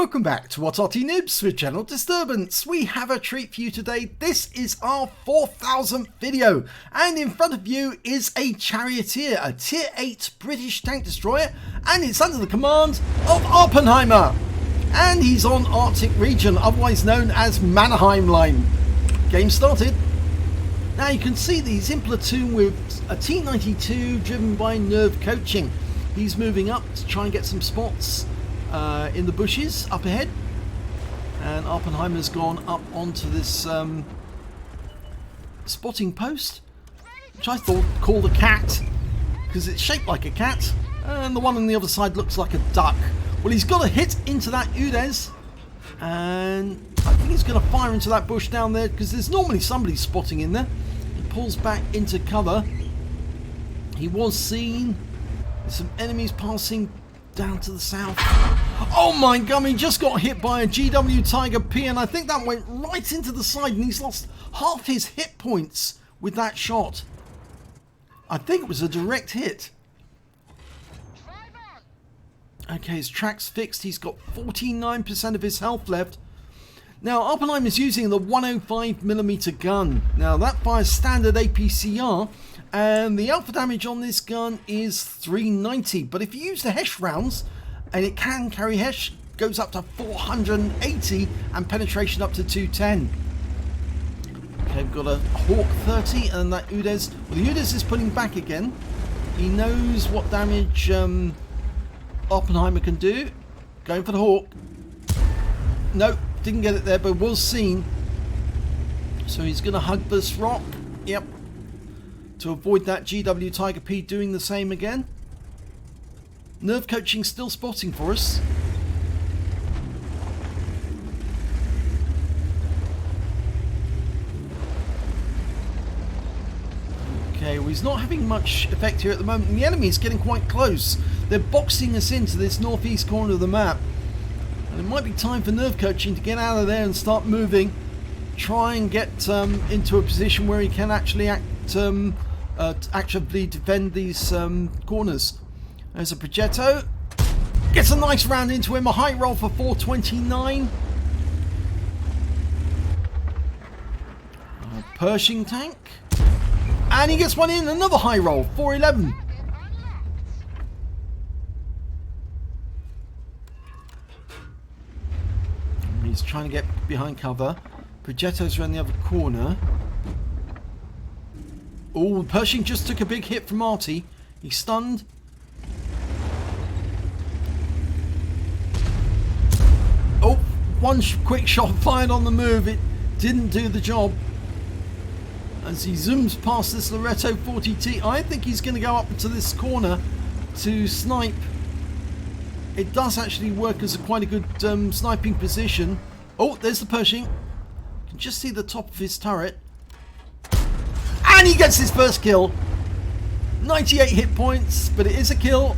Welcome back to What's Arty Noobs with General Disturbance. We have a treat for you today. This is our 4000th video, and in front of you is a Charioteer, a Tier 8 British tank destroyer, and it's under the command of Awppenheimer. And he's on Arctic region, otherwise known as Mannerheim line. Game started. Now you can see that he's in platoon with a T-92 driven by nerve coaching. He's moving up to try and get some spots in the bushes up ahead, and Awppenheimer's gone up onto this spotting post, which I thought called a cat because it's shaped like a cat, and the one on the other side looks like a duck. Well, he's got a hit into that UDES, and I think he's going to fire into that bush down there because there's normally somebody spotting in there. He pulls back into cover. He was seen. There's some enemies passing down to the south. Oh my god, he just got hit by a GW Tiger P, and I think that went right into the side, and he's lost half his hit points with that shot. I think it was a direct hit. Okay, his track's fixed. He's got 49% of his health left. Now, Awppenheimer is using the 105mm gun. Now, that fires standard APCR, and the alpha damage on this gun is 390. But if you use the HESH rounds, and it can carry HESH, goes up to 480, and penetration up to 210. Okay, we've got a Hawk 30, and that UDES. Well, the UDES is pulling back again. He knows what damage Awppenheimer can do. Going for the Hawk. No, didn't get it there, but was seen. So he's going to hug this rock. Yep. To avoid that GW Tiger P doing the same again. Nerve coaching still spotting for us. Okay, well, he's not having much effect here at the moment. And the enemy is getting quite close. They're boxing us into this northeast corner of the map. And it might be time for nerve coaching to get out of there and start moving. Try and get into a position where he can actually actively defend these corners. There's a Progetto. Gets a nice round into him. A high roll for 429. A Pershing tank. And he gets one in. Another high roll. 411. He's trying to get behind cover. Progetto's around the other corner. Oh, Pershing just took a big hit from Arty. He's stunned. Oh, one quick shot fired on the move. It didn't do the job. As he zooms past this Loretto 40T, I think he's going to go up into this corner to snipe. It does actually work as quite a good sniping position. Oh, there's the Pershing. You can just see the top of his turret. And he gets his first kill. 98 hit points, but it is a kill.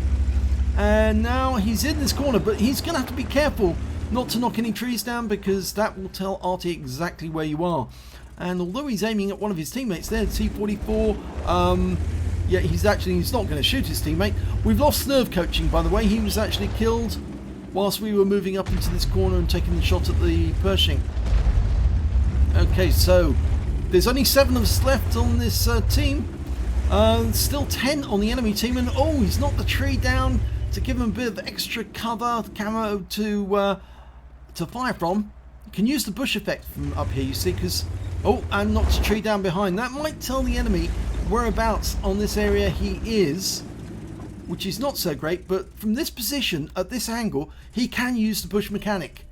And now he's in this corner, but he's going to have to be careful not to knock any trees down, because that will tell Arty exactly where you are. And although he's aiming at one of his teammates there, T-44, yeah, he's not going to shoot his teammate. We've lost nerve coaching, by the way. He was actually killed whilst we were moving up into this corner and taking the shot at the Pershing. Okay, so there's only 7 of us left on this team. Still 10 on the enemy team, and oh, he's knocked the tree down to give him a bit of extra cover, camo to fire from. You can use the bush effect from up here, you see, because oh, and knocked a tree down behind. That might tell the enemy whereabouts on this area he is, which is not so great. But from this position, at this angle, he can use the bush mechanic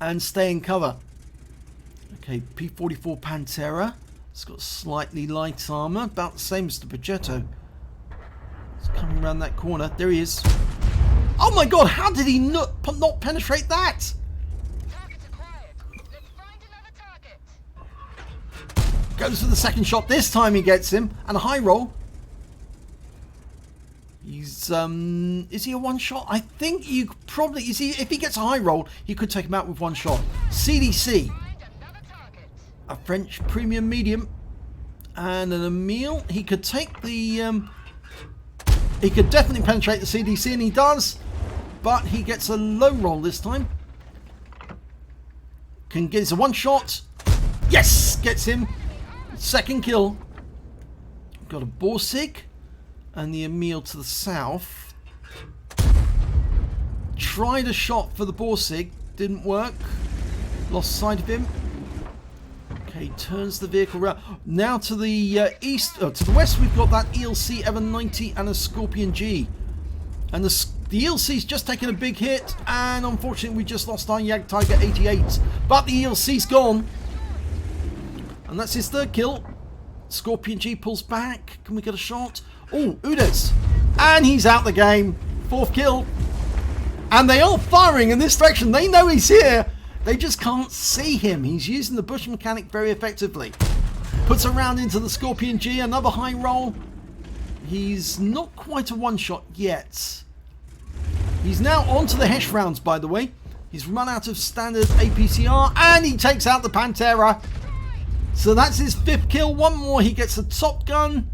and stay in cover. Okay, P-44 Pantera. It's got slightly light armor, about the same as the Progetto. It's coming around that corner. There he is. Oh my god, how did he not penetrate that? Goes for the second shot. This time he gets him, and a high roll. He's is he a one shot? I think you probably if he gets a high roll, he could take him out with one shot. CDC, a French premium medium, and an Emile. He could take the he could definitely penetrate the CDC, and he does, but he gets a low roll this time. can get us a one shot. Yes, gets him. Second kill. Got a Borsig and the Emil to the south. Tried a shot for the Borsig, didn't work. Lost sight of him. Okay, turns the vehicle around. Now to the east, to the west, we've got that ELC Evan 90 and a Scorpion G. And the ELC's just taken a big hit, and unfortunately we just lost our Jagdtiger 88. But the ELC's gone. And that's his third kill. Scorpion G pulls back. Can we get a shot? Oh, Udes. And he's out the game. Fourth kill. And they are firing in this direction. They know he's here. They just can't see him. He's using the bush mechanic very effectively. Puts a round into the Scorpion G. Another high roll. He's not quite a one-shot yet. He's now on to the Hesh rounds, by the way. He's run out of standard APCR. And he takes out the Pantera. So that's his fifth kill. One more. He gets a Top Gun.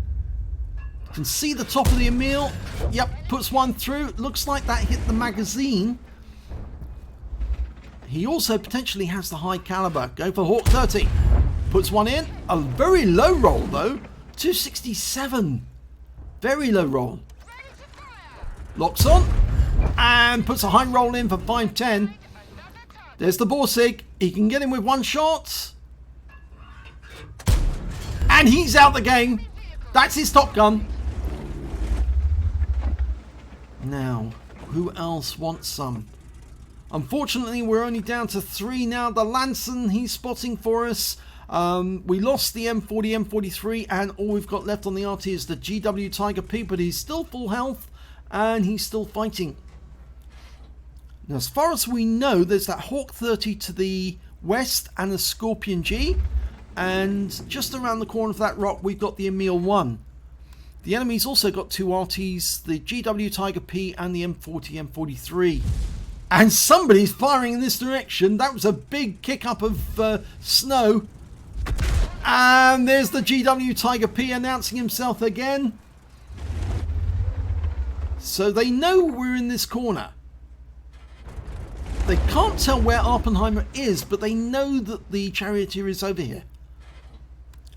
Can see the top of the Emil. Yep, puts one through. Looks like that hit the magazine. He also potentially has the high caliber. Go for Hawk 30. Puts one in. A very low roll though. 267. Very low roll. Locks on. And puts a high roll in for 510. There's the Borsig. He can get him with one shot. And he's out the game. That's his Top Gun. Now, who else wants some? Unfortunately, we're only down to 3 now. The Lanson, he's spotting for us. We lost the M40, M43, and all we've got left on the Arty is the GW Tiger P, but he's still full health, and he's still fighting. Now, as far as we know, there's that Hawk 30 to the west and the Scorpion G. And just around the corner of that rock, we've got the Emil 1. The enemy's also got 2 Arties, the GW Tiger P and the M40, M43. And somebody's firing in this direction. That was a big kick up of snow. And there's the GW Tiger P announcing himself again. So they know we're in this corner. They can't tell where Awppenheimer is, but they know that the Charioteer is over here.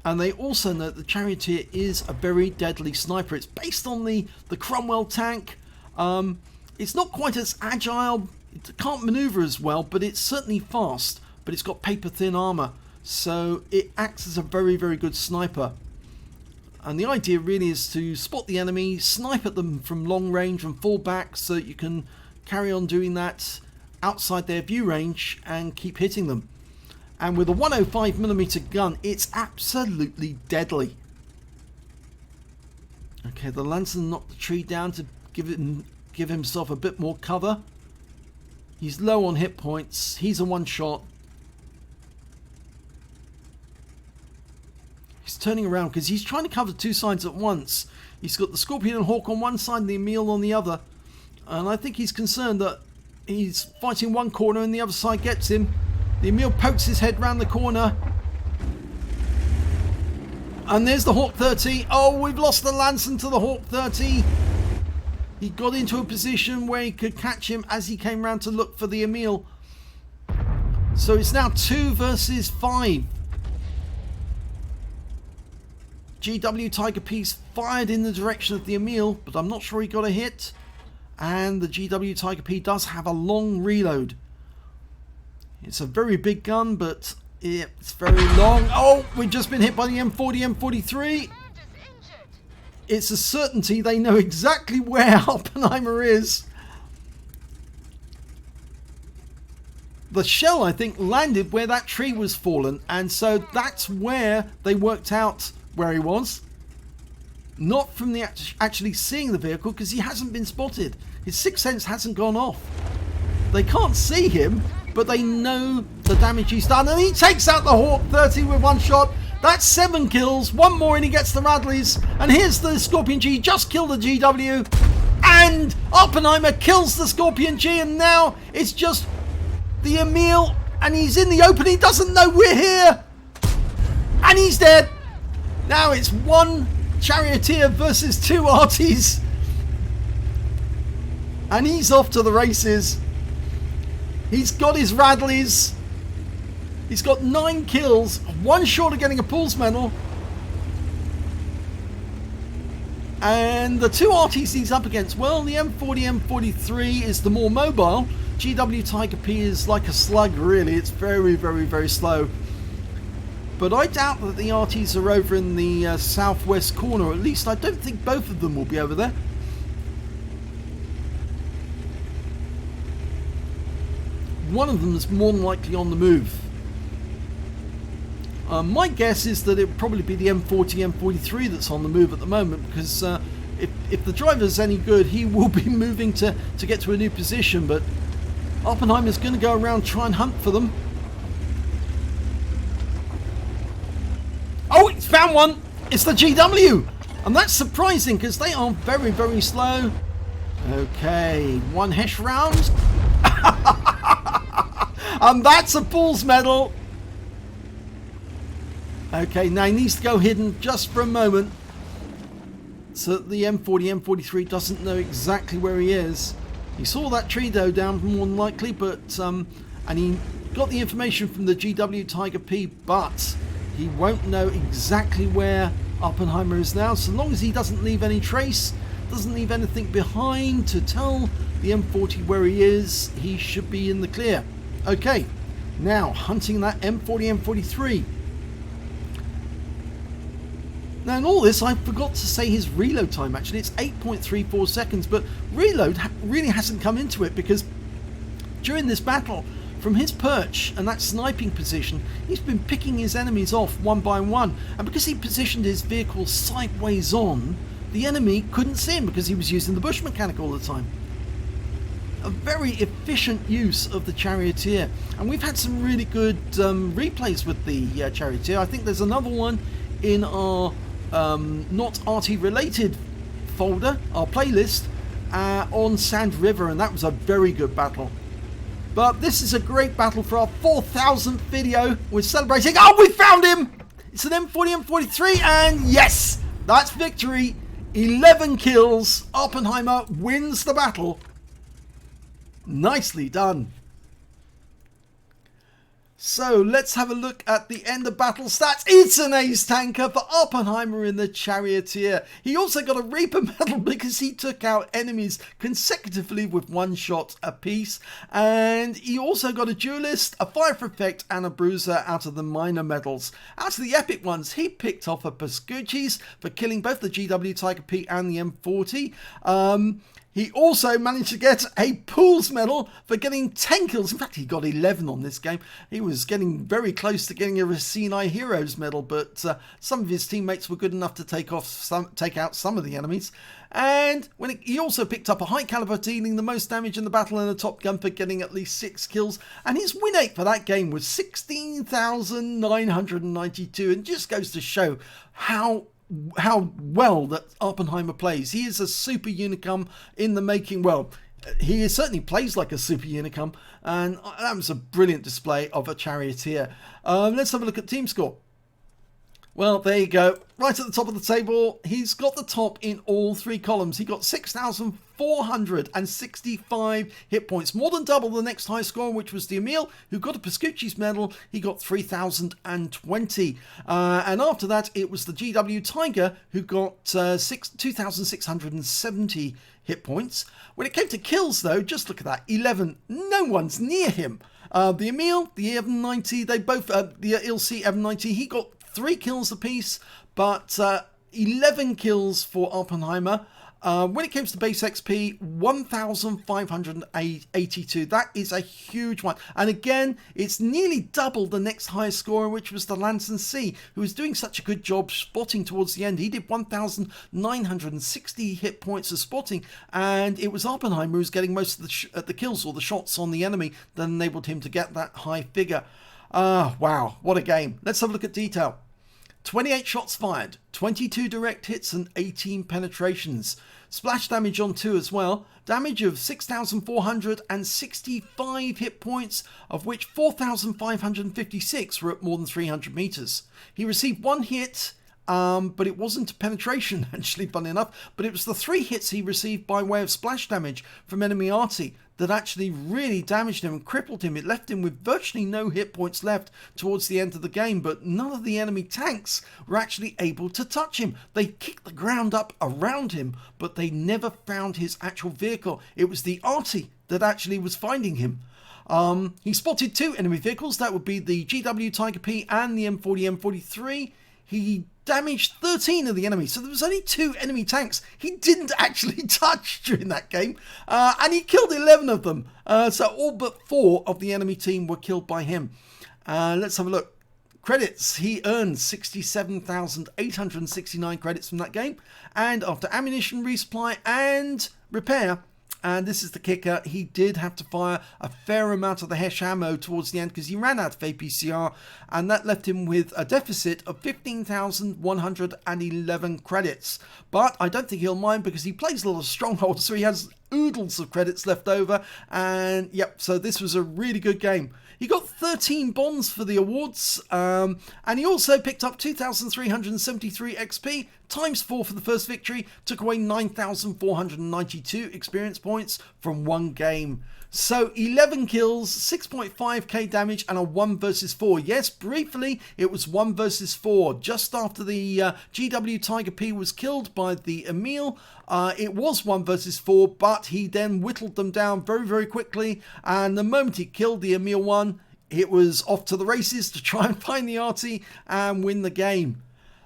And they also know that the Charioteer is a very deadly sniper. It's based on the Cromwell tank. It's not quite as agile. It can't maneuver as well, but it's certainly fast. But it's got paper-thin armor. So it acts as a very, very good sniper. And the idea really is to spot the enemy, snipe at them from long range and fall back so that you can carry on doing that outside their view range and keep hitting them. And with a 105mm gun, it's absolutely deadly. Okay, the Lanson knocked the tree down to give himself a bit more cover. He's low on hit points. He's a one-shot. He's turning around because he's trying to cover 2 sides at once. He's got the Scorpion and Hawk on one side and the Emil on the other. And I think he's concerned that he's fighting one corner and the other side gets him. The Emil pokes his head round the corner. And there's the Hawk 30. Oh, we've lost the Lanson to the Hawk 30. He got into a position where he could catch him as he came round to look for the Emil. So it's now 2 versus 5. GW Tiger P's fired in the direction of the Emil, but I'm not sure he got a hit. And the GW Tiger P does have a long reload. It's a very big gun, but it's very long. Oh, we've just been hit by the M40, M43. It's a certainty they know exactly where Awppenheimer is. The shell, I think, landed where that tree was fallen, and so that's where they worked out where he was. Not from the actually seeing the vehicle, because he hasn't been spotted. His sixth sense hasn't gone off. They can't see him, but they know the damage he's done, and he takes out the Hawk 30 with one shot. That's 7 kills, 1 more and he gets the Radleys. And here's the Scorpion G, just killed the GW. And Awppenheimer kills the Scorpion G, and now it's just the Emil, and he's in the open, he doesn't know we're here. And he's dead. Now it's 1 Charioteer versus 2 Arties. And he's off to the races. He's got his Radleys. He's got 9 kills, one short of getting a Pools medal. And the two Artys he's up against, well, the M40, M43 is the more mobile. GW Tiger P is like a slug, really. It's very, very, very slow. But I doubt that the Artys are over in the southwest corner. At least I don't think both of them will be over there. One of them is more than likely on the move. My guess is that it would probably be the M40, M43 that's on the move at the moment, because if the driver's any good, he will be moving to get to a new position, but Awppenheimer's going to go around try and hunt for them. Oh, he's found one! It's the GW! And that's surprising, because they are very, very slow. Okay, one Hesh round. And that's a Pools medal. Okay, now he needs to go hidden just for a moment, so that the M40, M43 doesn't know exactly where he is. He saw that tree though down more than likely, but and he got the information from the GW Tiger P, but he won't know exactly where Awppenheimer is now. So long as he doesn't leave any trace, doesn't leave anything behind to tell the M40 where he is, he should be in the clear. Okay, now hunting that M40, M43. Now in all this, I forgot to say his reload time actually. It's 8.34 seconds, but reload really hasn't come into it, because during this battle, from his perch and that sniping position, he's been picking his enemies off one by one. And because he positioned his vehicle sideways on, the enemy couldn't see him because he was using the bush mechanic all the time. A very efficient use of the Charioteer. And we've had some really good replays with the Charioteer. I think there's another one in our not Arty related folder, our playlist, on Sand River, and that was a very good battle. But this is a great battle for our 4,000th video. We're celebrating. Oh, we found him! It's an M40, M43, and yes, that's victory. 11 kills. Awppenheimer wins the battle. Nicely done. So let's have a look at the end of battle stats. It's an ace tanker for Awppenheimer in the Charioteer. He also got a Reaper medal because he took out enemies consecutively with one shot apiece. And he also got a Duelist, a Fire for Effect, and a Bruiser out of the minor medals. Out of the epic ones, he picked off a Pascucci's for killing both the GW Tiger P and the M40. He also managed to get a Pools medal for getting 10 kills. In fact, he got 11 on this game. He was getting very close to getting a Racine Heroes medal, but some of his teammates were good enough to take out some of the enemies. And he also picked up a high caliber, dealing the most damage in the battle, and a Top Gun for getting at least 6 kills. And his win rate for that game was 16,992, and just goes to show how well that Awppenheimer plays. He is a super unicum in the making. Well, he certainly plays like a super unicum, and that was a brilliant display of a Charioteer. Let's have a look at team score. Well, there you go. Right at the top of the table, he's got the top in all 3 columns. He got 6,465 hit points, more than double the next highest score, which was the Emil, who got a Pascucci's medal. He got 3,020. And after that, it was the GW Tiger, who got 2,670 hit points. When it came to kills, though, just look at that, 11. No one's near him. The Emil, the M90, they both, the ILC M90, he got 3 kills apiece, but 11 kills for Awppenheimer. When it comes to base XP, 1,582. That is a huge one. And again, it's nearly double the next highest scorer, which was the Lanson C, who was doing such a good job spotting towards the end. He did 1,960 hit points of spotting, and it was Awppenheimer who was getting most of the kills or the shots on the enemy that enabled him to get that high figure. Wow, what a game. Let's have a look at detail. 28 shots fired, 22 direct hits and 18 penetrations. Splash damage on 2 as well. Damage of 6,465 hit points, of which 4,556 were at more than 300 meters. He received 1 hit, but it wasn't penetration, actually, funny enough, but it was the 3 hits he received by way of splash damage from enemy Arty that actually really damaged him and crippled him. It left him with virtually no hit points left towards the end of the game, but none of the enemy tanks were actually able to touch him. They kicked the ground up around him, but they never found his actual vehicle. It was the Arty that actually was finding him. He spotted 2 enemy vehicles. That would be the GW Tiger P and the M40 M43. He damaged 13 of the enemies, so there was only 2 enemy tanks he didn't actually touch during that game, and he killed 11 of them. So all but 4 of the enemy team were killed by him. Let's have a look. Credits. He earned 67,869 credits from that game, and after ammunition resupply and repair, and this is the kicker, he did have to fire a fair amount of the HESH ammo towards the end because he ran out of APCR, and that left him with a deficit of 15,111 credits. But I don't think he'll mind because he plays a lot of strongholds, so he has oodles of credits left over. And yep, so this was a really good game. He got 13 bonds for the awards, and he also picked up 2,373 XP, times 4 for the first victory, took away 9,492 experience points from 1 game. So 11 kills, 6.5k damage, and a 1 versus 4. Yes, briefly, it was 1 versus 4. Just after the GW Tiger P was killed by the Emil, it was 1 versus 4, but he then whittled them down very, very quickly. And the moment he killed the Emil one, it was off to the races to try and find the Arty and win the game.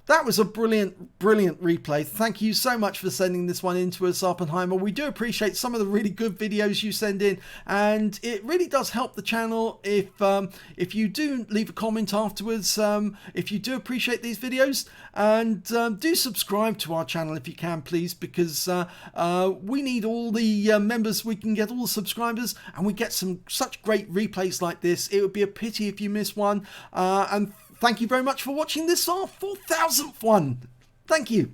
That was a brilliant, brilliant replay. Thank you so much for sending this one in to us, Awppenheimer. We do appreciate some of the really good videos you send in, and it really does help the channel if you do leave a comment afterwards, if you do appreciate these videos, and do subscribe to our channel if you can, please, because we need all the members we can get, all the subscribers, and we get some such great replays like this. It would be a pity if you miss one, and thank you very much for watching this, our 4,000th one. Thank you.